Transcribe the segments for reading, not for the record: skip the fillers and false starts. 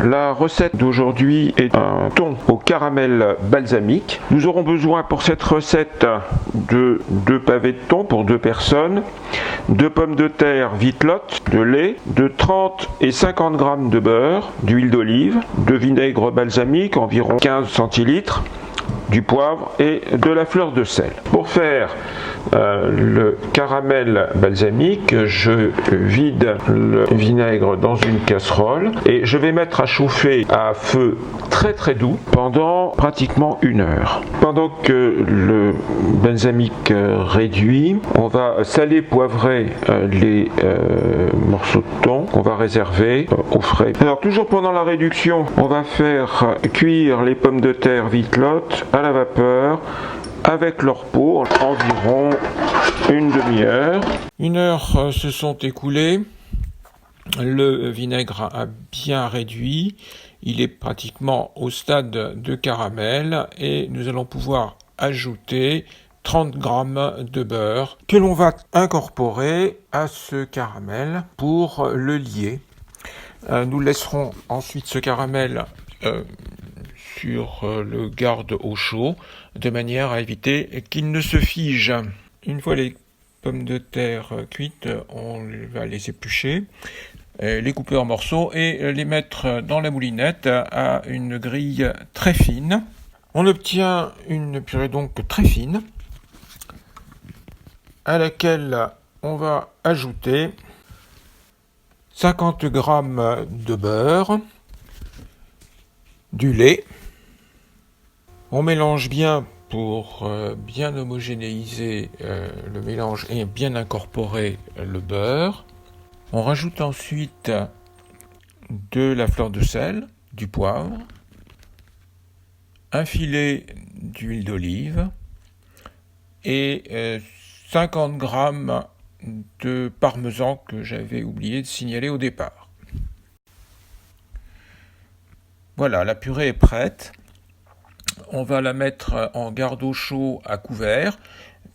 la recette d'aujourd'hui est un thon au caramel balsamique. Nous aurons besoin pour cette recette de 2 pavés de thon pour 2 personnes, 2 pommes de terre vitelottes, de lait, de 30 et 50 g de beurre, d'huile d'olive, de vinaigre balsamique, environ 15 centilitres, du poivre et de la fleur de sel. Pour faire le caramel balsamique, je vide le vinaigre dans une casserole et je vais mettre à chauffer à feu très doux pendant pratiquement 1 heure. Pendant que le balsamique réduit, on va saler, poivrer les morceaux de thon qu'on va réserver au frais. Alors toujours pendant la réduction, on va faire cuire les pommes de terre vitelottes à la vapeur avec leur peau environ une demi-heure. 1 heure se sont écoulées. Le vinaigre a bien réduit. Il est pratiquement au stade de caramel et nous allons pouvoir ajouter 30 g de beurre que l'on va incorporer à ce caramel pour le lier. Nous laisserons ensuite ce caramel sur le garde au chaud de manière à éviter qu'il ne se fige. Une fois les pommes de terre cuites, on va les éplucher, les couper en morceaux et les mettre dans la moulinette à une grille très fine. On obtient une purée donc très fine à laquelle on va ajouter 50 g de beurre, du lait. On mélange bien pour bien homogénéiser le mélange et bien incorporer le beurre. On rajoute ensuite de la fleur de sel, du poivre, un filet d'huile d'olive et 50 g de parmesan que j'avais oublié de signaler au départ. Voilà, la purée est prête. On va la mettre en garde au chaud à couvert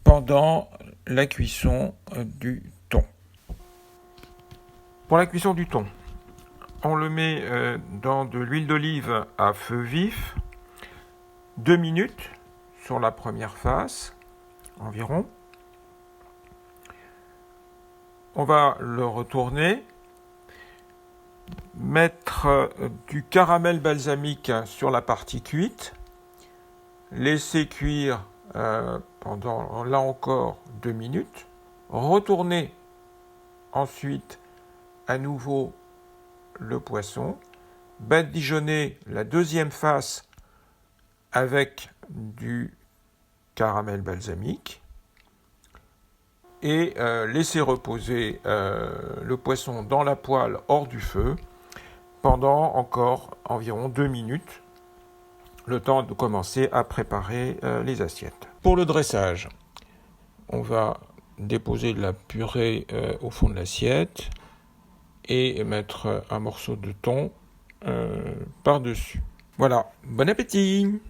pendant la cuisson du thon. Pour la cuisson du thon, on le met dans de l'huile d'olive à feu vif, 2 minutes sur la première face environ. On va le retourner, mettre du caramel balsamique sur la partie cuite, laisser cuire pendant, là encore, 2 minutes, retourner ensuite à nouveau le poisson, badigeonner la deuxième face avec du caramel balsamique et laisser reposer le poisson dans la poêle hors du feu pendant encore environ 2 minutes, le temps de commencer à préparer les assiettes. Pour le dressage, on va déposer de la purée au fond de l'assiette et mettre un morceau de thon par-dessus. Voilà, bon appétit!